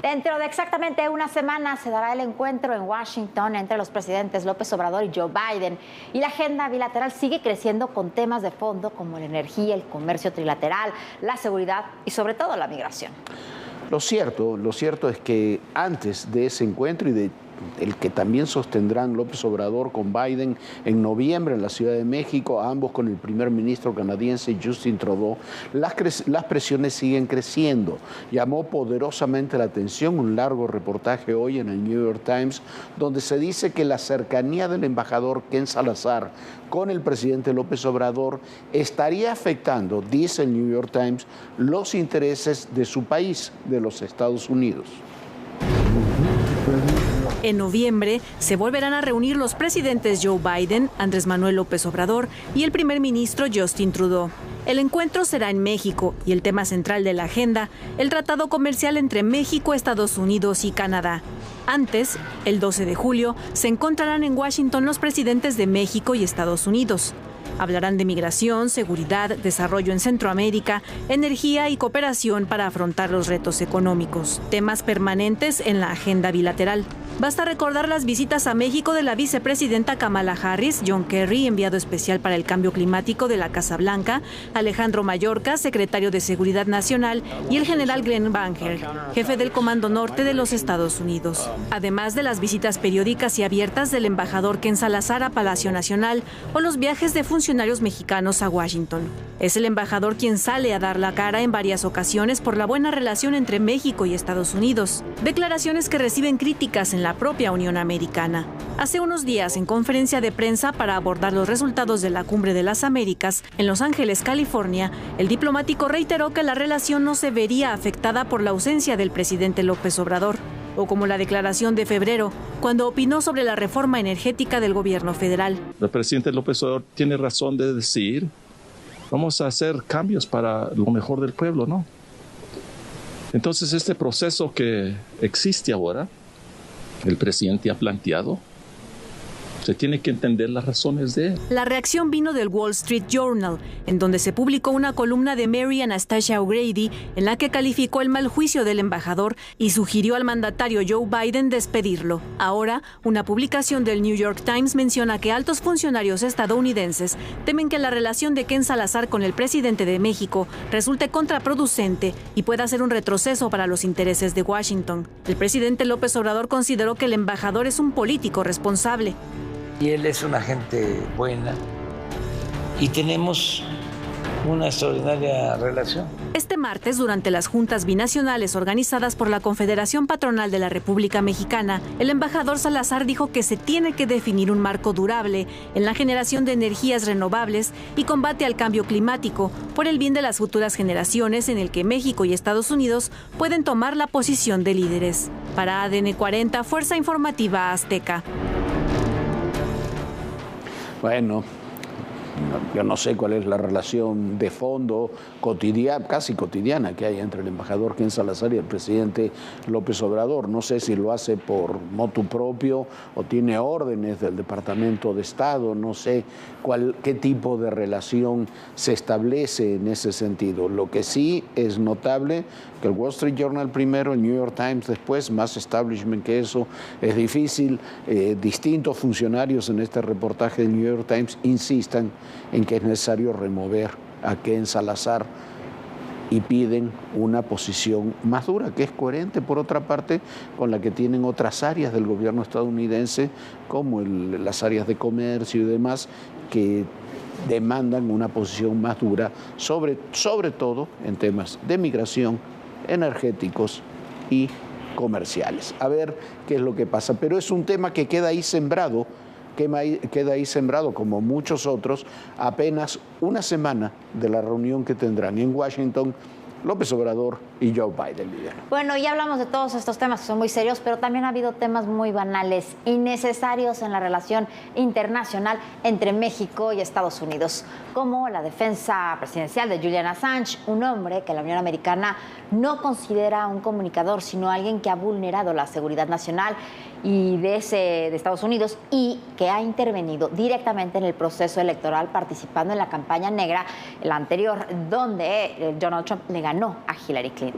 Dentro de exactamente una semana se dará el encuentro en Washington entre los presidentes López Obrador y Joe Biden. Y la agenda bilateral sigue creciendo con temas de fondo como la energía, el comercio trilateral, la seguridad y sobre todo la migración. Lo cierto es que antes de ese encuentro y de el que también sostendrán López Obrador con Biden en noviembre en la Ciudad de México, ambos con el primer ministro canadiense Justin Trudeau, las presiones siguen creciendo. Llamó poderosamente la atención un largo reportaje hoy en el New York Times donde se dice que la cercanía del embajador Ken Salazar con el presidente López Obrador estaría afectando, dice el New York Times, los intereses de su país, de los Estados Unidos. En noviembre se volverán a reunir los presidentes Joe Biden, Andrés Manuel López Obrador y el primer ministro Justin Trudeau. El encuentro será en México y el tema central de la agenda, el tratado comercial entre México, Estados Unidos y Canadá. Antes, el 12 de julio, se encontrarán en Washington los presidentes de México y Estados Unidos. Hablarán de migración, seguridad, desarrollo en Centroamérica, energía y cooperación para afrontar los retos económicos, temas permanentes en la agenda bilateral. Basta recordar las visitas a México de la vicepresidenta Kamala Harris, John Kerry, enviado especial para el cambio climático de la Casa Blanca, Alejandro Mayorkas, secretario de Seguridad Nacional, y el general Glenn Banker, jefe del Comando Norte de los Estados Unidos. Además de las visitas periódicas y abiertas del embajador Ken Salazar a Palacio Nacional o los viajes de funcionarios mexicanos a Washington. Es el embajador quien sale a dar la cara en varias ocasiones por la buena relación entre México y Estados Unidos. Declaraciones que reciben críticas en la propia Unión Americana. Hace unos días, en conferencia de prensa para abordar los resultados de la Cumbre de las Américas en Los Ángeles, California, el diplomático reiteró que la relación no se vería afectada por la ausencia del presidente López Obrador, o como la declaración de febrero, cuando opinó sobre la reforma energética del gobierno federal. El presidente López Obrador tiene razón de decir, vamos a hacer cambios para lo mejor del pueblo, ¿no? Entonces, este proceso que existe ahora, el presidente ha planteado, se tiene que entender las razones de él. La reacción vino del Wall Street Journal, en donde se publicó una columna de Mary Anastasia O'Grady en la que calificó el mal juicio del embajador y sugirió al mandatario Joe Biden despedirlo. Ahora, una publicación del New York Times menciona que altos funcionarios estadounidenses temen que la relación de Ken Salazar con el presidente de México resulte contraproducente y pueda ser un retroceso para los intereses de Washington. El presidente López Obrador consideró que el embajador es un político responsable. Y él es una gente buena y tenemos una extraordinaria relación. Este martes, durante las juntas binacionales organizadas por la Confederación Patronal de la República Mexicana, el embajador Salazar dijo que se tiene que definir un marco durable en la generación de energías renovables y combate al cambio climático por el bien de las futuras generaciones, en el que México y Estados Unidos pueden tomar la posición de líderes. Para ADN 40, Fuerza Informativa Azteca. Bueno, yo no sé cuál es la relación de fondo cotidiana, casi cotidiana que hay entre el embajador Ken Salazar y el presidente López Obrador. No sé si lo hace por motu propio o tiene órdenes del Departamento de Estado, no sé qué tipo de relación se establece en ese sentido. Lo que sí es notable que el Wall Street Journal primero, el New York Times después, más establishment que eso, es difícil. Distintos funcionarios en este reportaje del New York Times insistan en que es necesario remover a Ken Salazar y piden una posición más dura, que es coherente, por otra parte, con la que tienen otras áreas del gobierno estadounidense, como las áreas de comercio y demás, que demandan una posición más dura, sobre todo en temas de migración, energéticos y comerciales. A ver qué es lo que pasa. Pero es un tema que queda ahí sembrado, como muchos otros, apenas una semana de la reunión que tendrán en Washington López Obrador y Joe Biden. Bueno, ya hablamos de todos estos temas que son muy serios, pero también ha habido temas muy banales, innecesarios en la relación internacional entre México y Estados Unidos, como la defensa presidencial de Julian Assange, un hombre que la Unión Americana no considera un comunicador, sino alguien que ha vulnerado la seguridad nacional y de Estados Unidos y que ha intervenido directamente en el proceso electoral participando en la campaña negra, la anterior, donde Donald Trump le ganó a Hillary Clinton.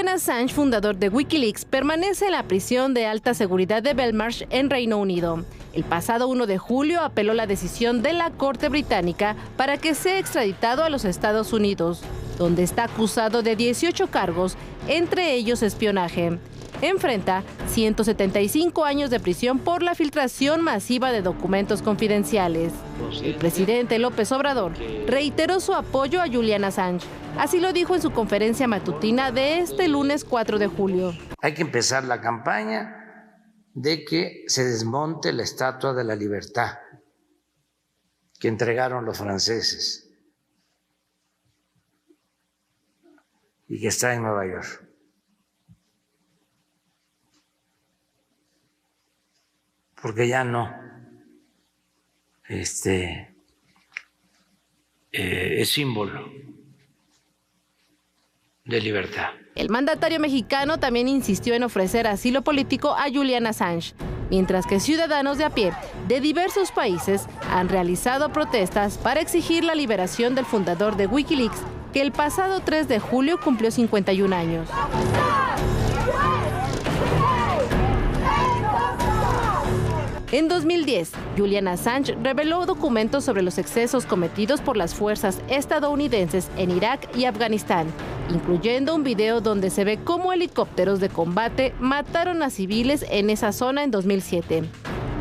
Julian Assange, fundador de Wikileaks, permanece en la prisión de alta seguridad de Belmarsh en Reino Unido. El pasado 1 de julio apeló la decisión de la Corte británica para que sea extraditado a los Estados Unidos, donde está acusado de 18 cargos, entre ellos espionaje. Enfrenta 175 años de prisión por la filtración masiva de documentos confidenciales. El presidente López Obrador reiteró su apoyo a Julian Assange. Así lo dijo en su conferencia matutina de este lunes 4 de julio. Hay que empezar la campaña de que se desmonte la Estatua de la Libertad que entregaron los franceses y que está en Nueva York. Porque ya no es símbolo de libertad. El mandatario mexicano también insistió en ofrecer asilo político a Julian Assange, mientras que ciudadanos de a pie de diversos países han realizado protestas para exigir la liberación del fundador de Wikileaks, que el pasado 3 de julio cumplió 51 años. En 2010, Julian Assange reveló documentos sobre los excesos cometidos por las fuerzas estadounidenses en Irak y Afganistán, incluyendo un video donde se ve cómo helicópteros de combate mataron a civiles en esa zona en 2007.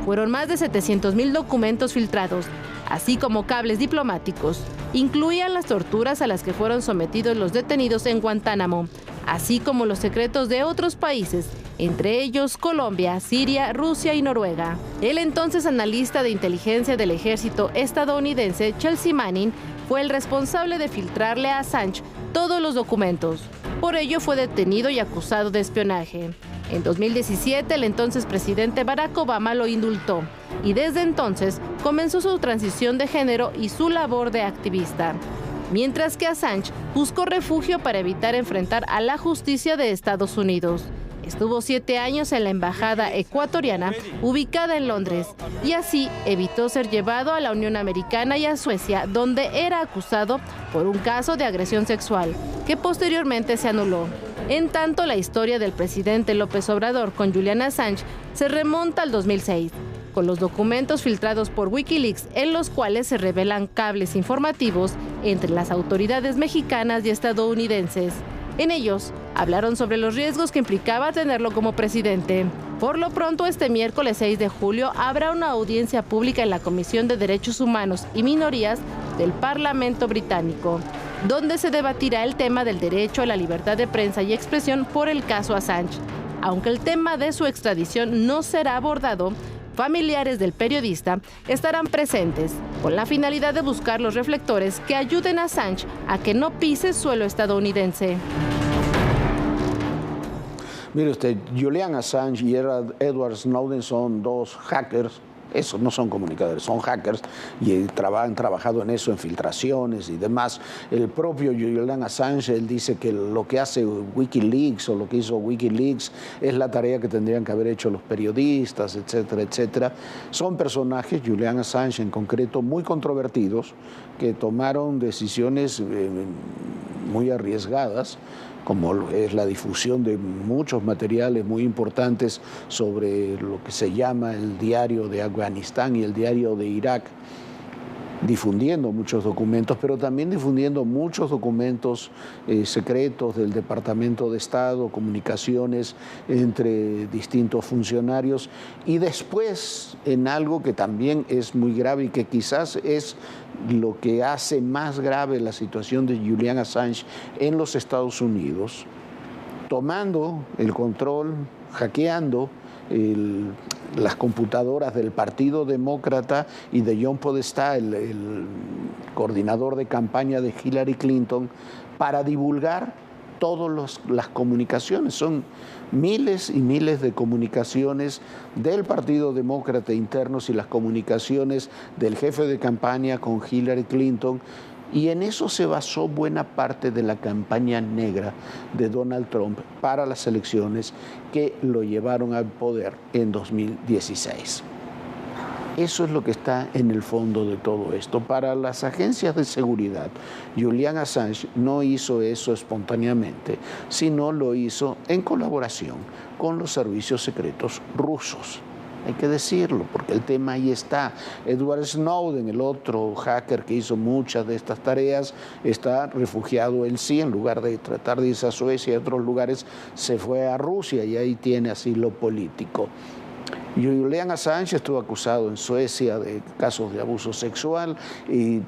Fueron más de 700,000 documentos filtrados, así como cables diplomáticos. Incluían las torturas a las que fueron sometidos los detenidos en Guantánamo, así como los secretos de otros países, entre ellos Colombia, Siria, Rusia y Noruega. El entonces analista de inteligencia del ejército estadounidense, Chelsea Manning, fue el responsable de filtrarle a Assange todos los documentos. Por ello fue detenido y acusado de espionaje. En 2017, el entonces presidente Barack Obama lo indultó y desde entonces comenzó su transición de género y su labor de activista. Mientras que Assange buscó refugio para evitar enfrentar a la justicia de Estados Unidos. Estuvo 7 años en la embajada ecuatoriana ubicada en Londres y así evitó ser llevado a la Unión Americana y a Suecia, donde era acusado por un caso de agresión sexual, que posteriormente se anuló. En tanto, la historia del presidente López Obrador con Julian Assange se remonta al 2006, con los documentos filtrados por Wikileaks en los cuales se revelan cables informativos entre las autoridades mexicanas y estadounidenses. En ellos, hablaron sobre los riesgos que implicaba tenerlo como presidente. Por lo pronto, este miércoles 6 de julio habrá una audiencia pública en la Comisión de Derechos Humanos y Minorías del Parlamento británico, donde se debatirá el tema del derecho a la libertad de prensa y expresión por el caso Assange. Aunque el tema de su extradición no será abordado, familiares del periodista estarán presentes con la finalidad de buscar los reflectores que ayuden a Assange a que no pise suelo estadounidense. Mire usted, Julian Assange y Edward Snowden son dos hackers. Eso, no son comunicadores, son hackers y han trabajado en eso, en filtraciones y demás. El propio Julian Assange, él dice que lo que hace Wikileaks o lo que hizo Wikileaks es la tarea que tendrían que haber hecho los periodistas, etcétera, etcétera. Son personajes, Julian Assange en concreto, muy controvertidos, que tomaron decisiones muy arriesgadas, como es la difusión de muchos materiales muy importantes sobre lo que se llama el diario de Afganistán y el diario de Irak, difundiendo muchos documentos, pero también difundiendo muchos documentos secretos del Departamento de Estado, comunicaciones entre distintos funcionarios, y después en algo que también es muy grave y que quizás es lo que hace más grave la situación de Julian Assange en los Estados Unidos, tomando el control, hackeando las computadoras del Partido Demócrata y de John Podesta, el coordinador de campaña de Hillary Clinton, para divulgar todas las comunicaciones. Son miles y miles de comunicaciones del Partido Demócrata internos y las comunicaciones del jefe de campaña con Hillary Clinton. Y en eso se basó buena parte de la campaña negra de Donald Trump para las elecciones que lo llevaron al poder en 2016. Eso es lo que está en el fondo de todo esto. Para las agencias de seguridad, Julian Assange no hizo eso espontáneamente, sino lo hizo en colaboración con los servicios secretos rusos. Hay que decirlo, porque el tema ahí está. Edward Snowden, el otro hacker que hizo muchas de estas tareas, está refugiado él sí, en lugar de tratar de irse a Suecia y a otros lugares, se fue a Rusia y ahí tiene asilo político. Julian Assange estuvo acusado en Suecia de casos de abuso sexual y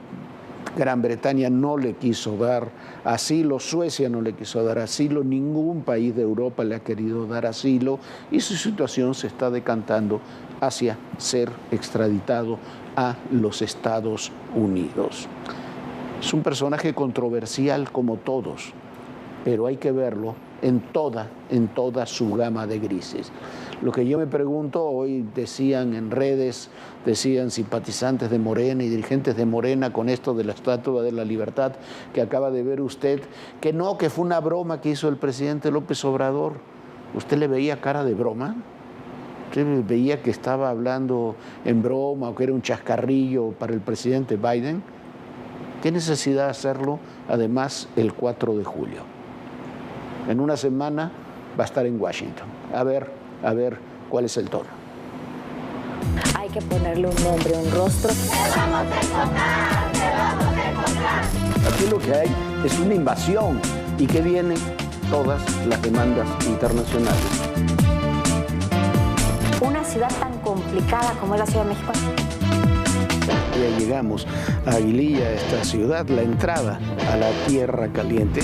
Gran Bretaña no le quiso dar asilo, Suecia no le quiso dar asilo, ningún país de Europa le ha querido dar asilo y su situación se está decantando hacia ser extraditado a los Estados Unidos. Es un personaje controversial como todos, pero hay que verlo en toda su gama de grises. Lo que yo me pregunto, hoy decían en redes, decían simpatizantes de Morena y dirigentes de Morena con esto de la Estatua de la Libertad que acaba de ver usted, que no, que fue una broma que hizo el presidente López Obrador. ¿Usted le veía cara de broma? ¿Usted veía que estaba hablando en broma o que era un chascarrillo para el presidente Biden? ¿Qué necesidad de hacerlo, además, el 4 de julio? En una semana va a estar en Washington. A ver cuál es el tono. Hay que ponerle un nombre, un rostro. ¡Te vamos a encontrar! ¡Te vamos a encontrar! Aquí lo que hay es una invasión y que vienen todas las demandas internacionales. Una ciudad tan complicada como es la Ciudad de México. Ya llegamos a Aguililla, esta ciudad, la entrada a la Tierra Caliente.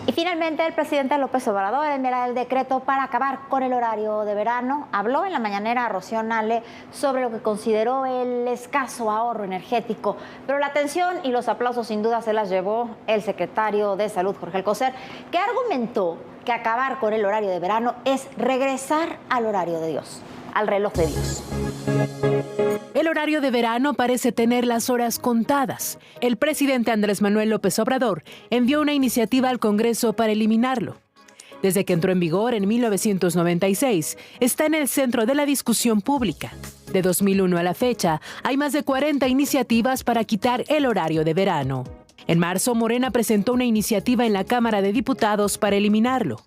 Y finalmente el presidente López Obrador enviará el decreto para acabar con el horario de verano. Habló en la mañanera Rocío Nale sobre lo que consideró el escaso ahorro energético. Pero la atención y los aplausos sin duda se las llevó el secretario de Salud, Jorge Alcocer, que argumentó que acabar con el horario de verano es regresar al horario de Dios, al reloj de Dios. El horario de verano parece tener las horas contadas. El presidente Andrés Manuel López Obrador envió una iniciativa al Congreso para eliminarlo. Desde que entró en vigor en 1996, está en el centro de la discusión pública. De 2001 a la fecha, hay más de 40 iniciativas para quitar el horario de verano. En marzo, Morena presentó una iniciativa en la Cámara de Diputados para eliminarlo.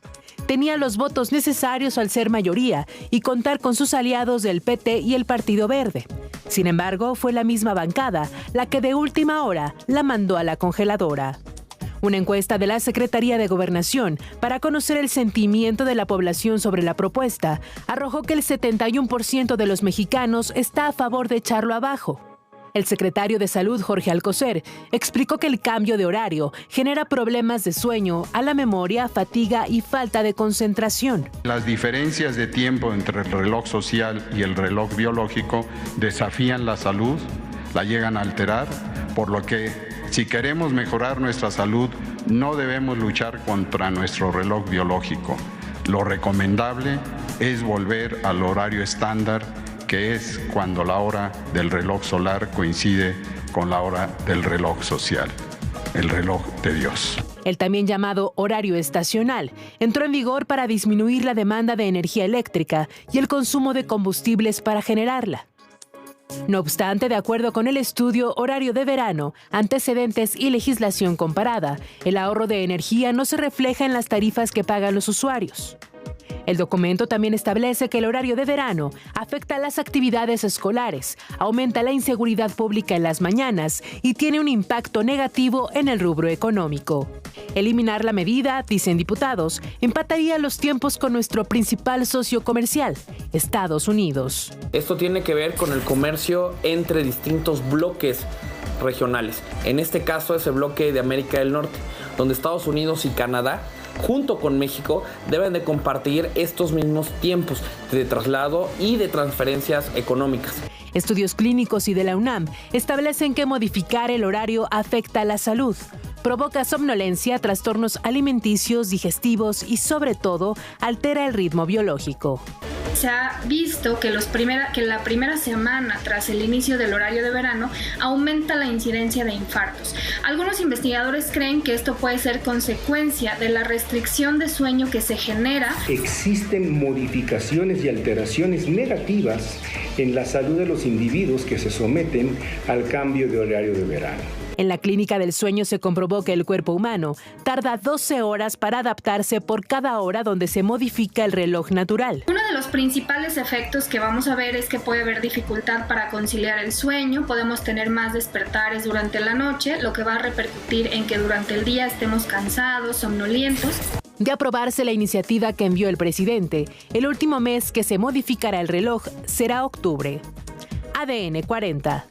Tenía los votos necesarios al ser mayoría y contar con sus aliados del PT y el Partido Verde. Sin embargo, fue la misma bancada la que de última hora la mandó a la congeladora. Una encuesta de la Secretaría de Gobernación para conocer el sentimiento de la población sobre la propuesta arrojó que el 71% de los mexicanos está a favor de echarlo abajo. El secretario de Salud, Jorge Alcocer, explicó que el cambio de horario genera problemas de sueño, a la memoria, fatiga y falta de concentración. Las diferencias de tiempo entre el reloj social y el reloj biológico desafían la salud, la llegan a alterar, por lo que si queremos mejorar nuestra salud, no debemos luchar contra nuestro reloj biológico. Lo recomendable es volver al horario estándar, que es cuando la hora del reloj solar coincide con la hora del reloj social, el reloj de Dios. El también llamado horario estacional entró en vigor para disminuir la demanda de energía eléctrica y el consumo de combustibles para generarla. No obstante, de acuerdo con el estudio Horario de Verano, Antecedentes y Legislación Comparada, el ahorro de energía no se refleja en las tarifas que pagan los usuarios. El documento también establece que el horario de verano afecta a las actividades escolares, aumenta la inseguridad pública en las mañanas y tiene un impacto negativo en el rubro económico. Eliminar la medida, dicen diputados, empataría los tiempos con nuestro principal socio comercial, Estados Unidos. Esto tiene que ver con el comercio entre distintos bloques regionales. En este caso es el bloque de América del Norte, donde Estados Unidos y Canadá, junto con México, deben de compartir estos mismos tiempos de traslado y de transferencias económicas. Estudios clínicos y de la UNAM establecen que modificar el horario afecta a la salud, provoca somnolencia, trastornos alimenticios, digestivos y, sobre todo, altera el ritmo biológico. se ha visto que la primera semana tras el inicio del horario de verano aumenta la incidencia de infartos. Algunos investigadores creen que esto puede ser consecuencia de la restricción de sueño que se genera. Existen modificaciones y alteraciones negativas en la salud de los individuos que se someten al cambio de horario de verano. En la clínica del sueño se comprobó que el cuerpo humano tarda 12 horas para adaptarse por cada hora donde se modifica el reloj natural. Uno de los principales efectos que vamos a ver es que puede haber dificultad para conciliar el sueño, podemos tener más despertares durante la noche, lo que va a repercutir en que durante el día estemos cansados, somnolientos. De aprobarse la iniciativa que envió el presidente, el último mes que se modificará el reloj será octubre. ADN 40.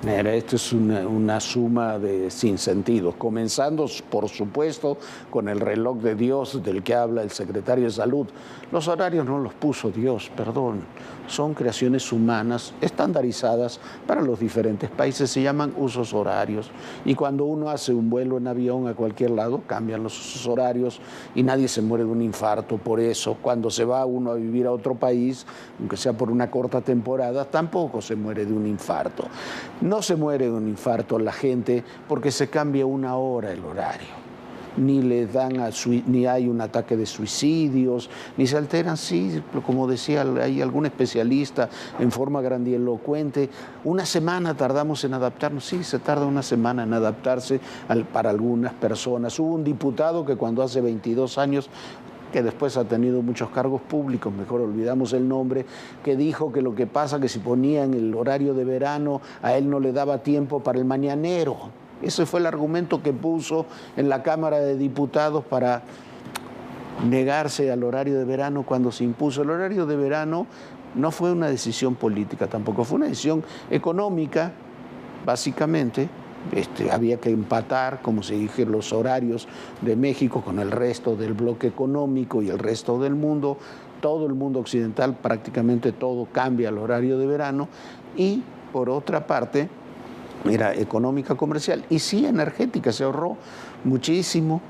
Mira, esto es una suma de sinsentidos, comenzando, por supuesto, con el reloj de Dios del que habla el secretario de Salud. Los horarios no los puso Dios, perdón, son creaciones humanas estandarizadas para los diferentes países, se llaman usos horarios. Y cuando uno hace un vuelo en avión a cualquier lado, cambian los usos horarios y nadie se muere de un infarto por eso. Cuando se va uno a vivir a otro país, aunque sea por una corta temporada, tampoco se muere de un infarto. No se muere de un infarto la gente porque se cambia una hora el horario. Ni hay un ataque de suicidios, ni se alteran, sí, como decía, hay algún especialista en forma grandilocuente, una semana tardamos en adaptarnos, sí, se tarda una semana en adaptarse para algunas personas. Hubo un diputado que cuando hace 22 años, que después ha tenido muchos cargos públicos, mejor olvidamos el nombre, que dijo que lo que pasa que si ponían el horario de verano, a él no le daba tiempo para el mañanero. Ese fue el argumento que puso en la Cámara de Diputados para negarse al horario de verano cuando se impuso. El horario de verano no fue una decisión política, tampoco fue una decisión económica, básicamente. Había que empatar, como se dije, los horarios de México con el resto del bloque económico y el resto del mundo. Todo el mundo occidental, prácticamente todo cambia el horario de verano. Y, por otra parte, era económica, comercial y sí energética, se ahorró muchísimo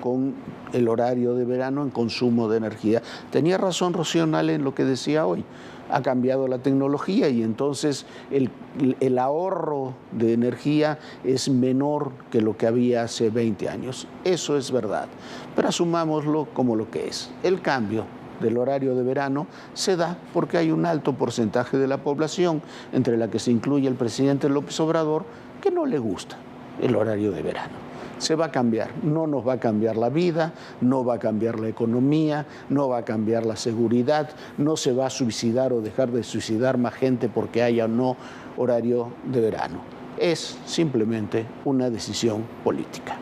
con el horario de verano en consumo de energía. Tenía razón Rocío Nale en lo que decía hoy. Ha cambiado la tecnología y entonces el ahorro de energía es menor que lo que había hace 20 años. Eso es verdad, pero asumámoslo como lo que es. El cambio del horario de verano se da porque hay un alto porcentaje de la población, entre la que se incluye el presidente López Obrador, que no le gusta el horario de verano. Se va a cambiar, no nos va a cambiar la vida, no va a cambiar la economía, no va a cambiar la seguridad, no se va a suicidar o dejar de suicidar más gente porque haya o no horario de verano. Es simplemente una decisión política.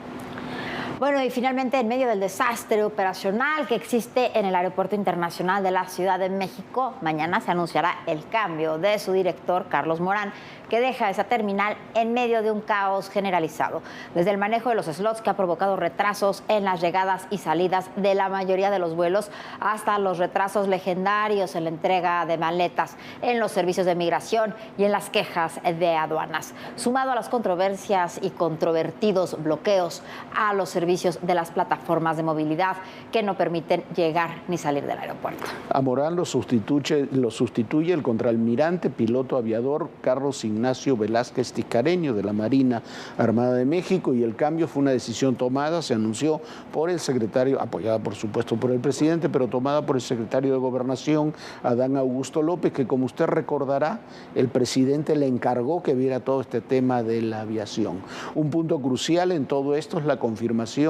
Bueno, y finalmente, en medio del desastre operacional que existe en el Aeropuerto Internacional de la Ciudad de México, mañana se anunciará el cambio de su director, Carlos Morán, que deja esa terminal en medio de un caos generalizado. Desde el manejo de los slots, que ha provocado retrasos en las llegadas y salidas de la mayoría de los vuelos, hasta los retrasos legendarios en la entrega de maletas, en los servicios de migración y en las quejas de aduanas. Sumado a las controversias y controvertidos bloqueos a los servicios de las plataformas de movilidad que no permiten llegar ni salir del aeropuerto. A Morán lo sustituye el contraalmirante piloto aviador Carlos Ignacio Velázquez Tiscareño de la Marina Armada de México, y el cambio fue una decisión tomada, se anunció por el secretario, apoyada por supuesto por el presidente, pero tomada por el secretario de Gobernación, Adán Augusto López, que como usted recordará, el presidente le encargó que viera todo este tema de la aviación. Un punto crucial en todo esto es la confirmación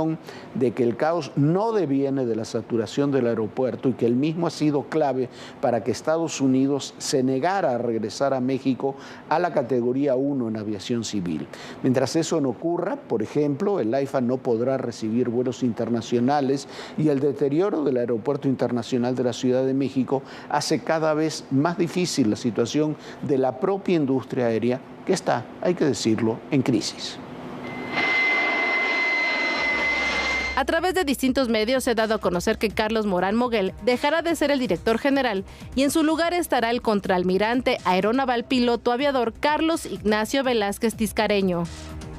de que el caos no deviene de la saturación del aeropuerto y que el mismo ha sido clave para que Estados Unidos se negara a regresar a México a la categoría 1 en aviación civil. Mientras eso no ocurra, por ejemplo, el AIFA no podrá recibir vuelos internacionales y el deterioro del Aeropuerto Internacional de la Ciudad de México hace cada vez más difícil la situación de la propia industria aérea, que está, hay que decirlo, en crisis. A través de distintos medios se ha dado a conocer que Carlos Morán Moguel dejará de ser el director general y en su lugar estará el contraalmirante aeronaval piloto aviador Carlos Ignacio Velázquez Tiscareño.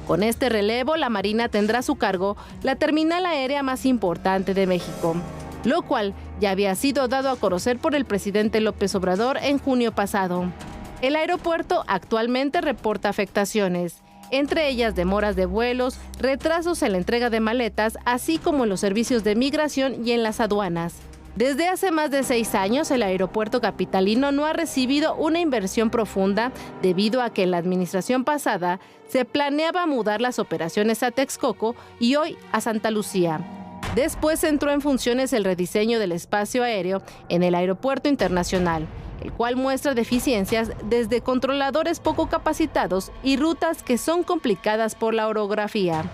Con este relevo, la Marina tendrá a su cargo la terminal aérea más importante de México. lo cual ya había sido dado a conocer por el presidente López Obrador en junio pasado. El aeropuerto actualmente reporta afectaciones, entre ellas demoras de vuelos, retrasos en la entrega de maletas, así como en los servicios de migración y en las aduanas. Desde hace más de 6 años, el aeropuerto capitalino no ha recibido una inversión profunda debido a que en la administración pasada se planeaba mudar las operaciones a Texcoco y hoy a Santa Lucía. Después entró en funciones el rediseño del espacio aéreo en el Aeropuerto Internacional, el cual muestra deficiencias desde controladores poco capacitados y rutas que son complicadas por la orografía.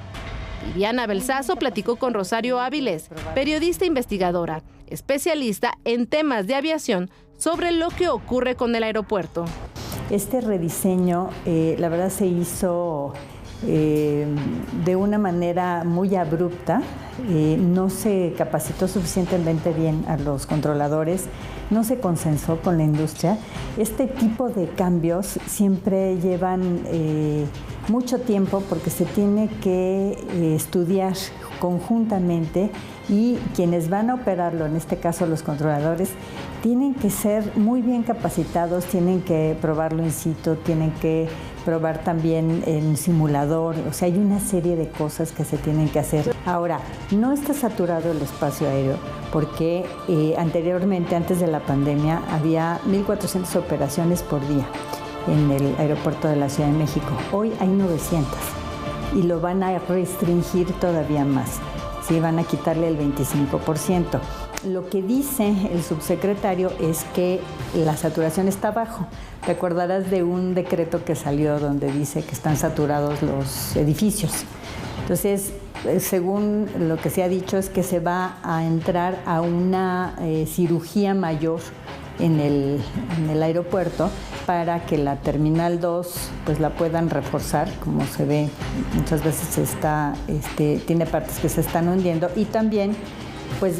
Viviana Belsazo platicó con Rosario Áviles, periodista investigadora, especialista en temas de aviación, sobre lo que ocurre con el aeropuerto. Este rediseño, la verdad, se hizo de una manera muy abrupta. No se capacitó suficientemente bien a los controladores, no se consensó con la industria. Este tipo de cambios siempre llevan mucho tiempo porque se tiene que estudiar conjuntamente y quienes van a operarlo, en este caso los controladores, tienen que ser muy bien capacitados, tienen que probarlo in situ, tienen que probar también en simulador, o sea, hay una serie de cosas que se tienen que hacer. Ahora, no está saturado el espacio aéreo porque anteriormente, antes de la pandemia, había 1,400 operaciones por día en el aeropuerto de la Ciudad de México. Hoy hay 900 y lo van a restringir todavía más. Sí, van a quitarle el 25%. Lo que dice el subsecretario es que la saturación está bajo. Te acordarás de un decreto que salió donde dice que están saturados los edificios. Entonces, según lo que se ha dicho, es que se va a entrar a una cirugía mayor en el aeropuerto para que la Terminal 2 pues la puedan reforzar, como se ve, muchas veces tiene partes que se están hundiendo, y también pues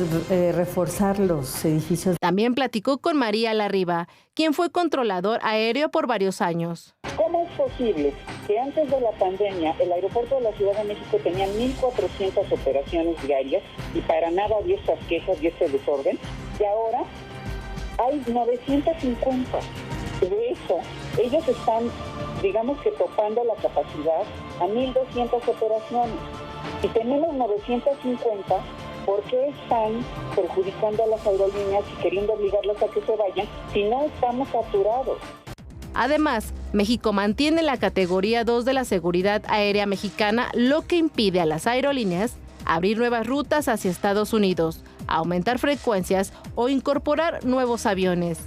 reforzar los edificios. También platicó con María Larriba, quien fue controlador aéreo por varios años. ¿Cómo es posible que antes de la pandemia el aeropuerto de la Ciudad de México tenía 1,400 operaciones diarias y para nada había estas quejas y este desorden? Y ahora hay 950. De eso, ellos están, digamos que topando la capacidad a 1,200 operaciones. Y tenemos 950, ¿por qué están perjudicando a las aerolíneas y queriendo obligarlas a que se vayan si no estamos saturados? Además, México mantiene la categoría 2 de la seguridad aérea mexicana, lo que impide a las aerolíneas abrir nuevas rutas hacia Estados Unidos, aumentar frecuencias o incorporar nuevos aviones.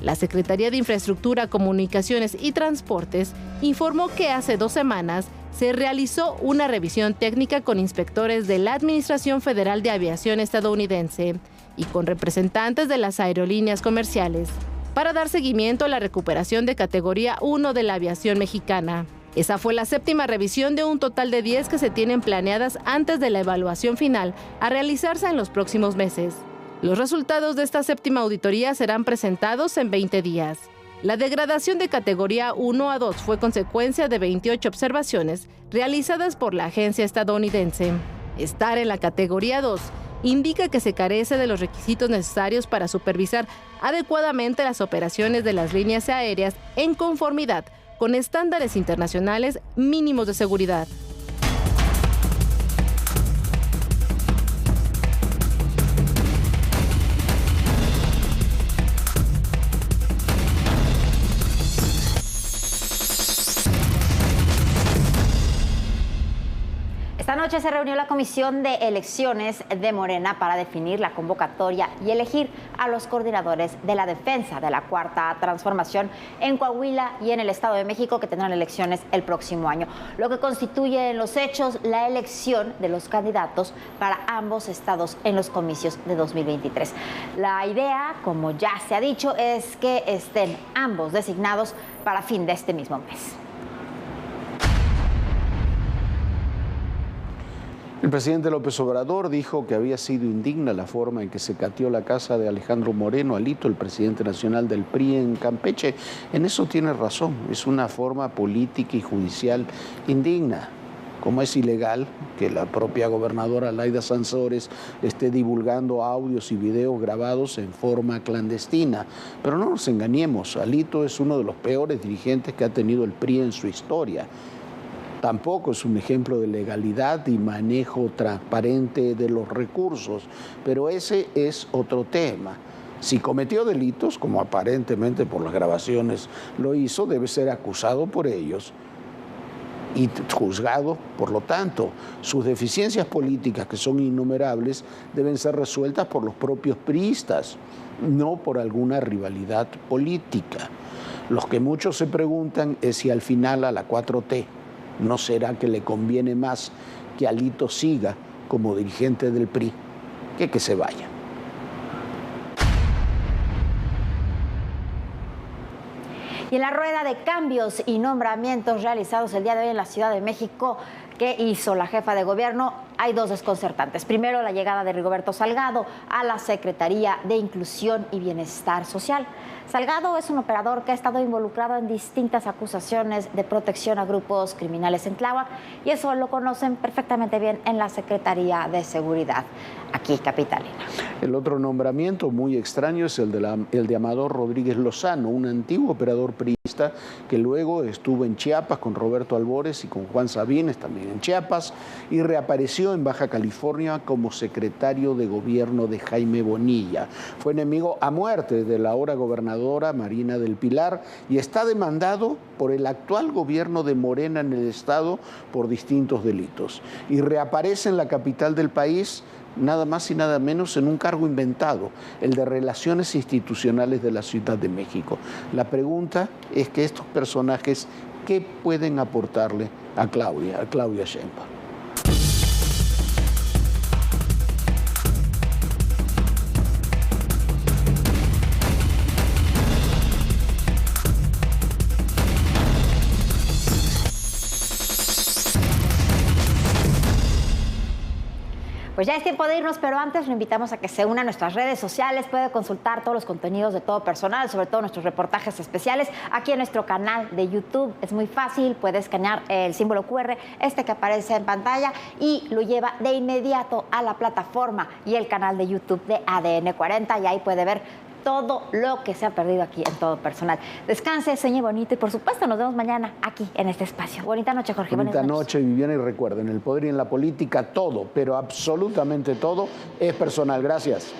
La Secretaría de Infraestructura, Comunicaciones y Transportes informó que hace 2 semanas se realizó una revisión técnica con inspectores de la Administración Federal de Aviación estadounidense y con representantes de las aerolíneas comerciales para dar seguimiento a la recuperación de categoría 1 de la aviación mexicana. Esa fue la 7ª revisión de un total de 10 que se tienen planeadas antes de la evaluación final a realizarse en los próximos meses. Los resultados de esta 7ª auditoría serán presentados en 20 días. La degradación de categoría 1 a 2 fue consecuencia de 28 observaciones realizadas por la agencia estadounidense. Estar en la categoría 2 indica que se carece de los requisitos necesarios para supervisar adecuadamente las operaciones de las líneas aéreas en conformidad con estándares internacionales mínimos de seguridad. Esta noche se reunió la Comisión de Elecciones de Morena para definir la convocatoria y elegir a los coordinadores de la defensa de la Cuarta Transformación en Coahuila y en el Estado de México, que tendrán elecciones el próximo año, lo que constituye en los hechos la elección de los candidatos para ambos estados en los comicios de 2023. La idea, como ya se ha dicho, es que estén ambos designados para fin de este mismo mes. El presidente López Obrador dijo que había sido indigna la forma en que se cateó la casa de Alejandro Moreno Alito, el presidente nacional del PRI en Campeche. En eso tiene razón, es una forma política y judicial indigna. como es ilegal que la propia gobernadora Laida Sansores esté divulgando audios y videos grabados en forma clandestina. Pero no nos engañemos, Alito es uno de los peores dirigentes que ha tenido el PRI en su historia. Tampoco es un ejemplo de legalidad y manejo transparente de los recursos, pero ese es otro tema. Si cometió delitos, como aparentemente por las grabaciones lo hizo, debe ser acusado por ellos y juzgado. Por lo tanto, sus deficiencias políticas, que son innumerables, deben ser resueltas por los propios priistas, no por alguna rivalidad política. Lo que muchos se preguntan es si al final a la 4T no será que le conviene más que Alito siga como dirigente del PRI que se vaya. Y en la rueda de cambios y nombramientos realizados el día de hoy en la Ciudad de México, que hizo la jefa de gobierno, hay dos desconcertantes. Primero, la llegada de Rigoberto Salgado a la Secretaría de Inclusión y Bienestar Social. Salgado es un operador que ha estado involucrado en distintas acusaciones de protección a grupos criminales en Tláhuac, y eso lo conocen perfectamente bien en la Secretaría de Seguridad, aquí capitalina. El otro nombramiento muy extraño es el de Amador Rodríguez Lozano, un antiguo operador priista que luego estuvo en Chiapas con Roberto Albores y con Juan Sabines, también en Chiapas, y reapareció en Baja California como secretario de gobierno de Jaime Bonilla. Fue enemigo a muerte de la ahora gobernadora Marina del Pilar y está demandado por el actual gobierno de Morena en el estado por distintos delitos. Y reaparece en la capital del país nada más y nada menos en un cargo inventado, el de Relaciones Institucionales de la Ciudad de México. La pregunta es que estos personajes, ¿qué pueden aportarle a Claudia Sheinbaum? Pues ya es tiempo de irnos, pero antes lo invitamos a que se una a nuestras redes sociales. Puede consultar todos los contenidos de Todo Personal, sobre todo nuestros reportajes especiales, aquí en nuestro canal de YouTube. Es muy fácil, puede escanear el símbolo QR, que aparece en pantalla, y lo lleva de inmediato a la plataforma y el canal de YouTube de ADN 40, y ahí puede ver todo lo que se ha perdido aquí en Todo Personal. Descanse, sueñe bonito y, por supuesto, nos vemos mañana aquí en este espacio. Bonita noche, Jorge. Bonita noche, Viviana, y recuerden, el poder y en la política todo, pero absolutamente todo, es personal. Gracias.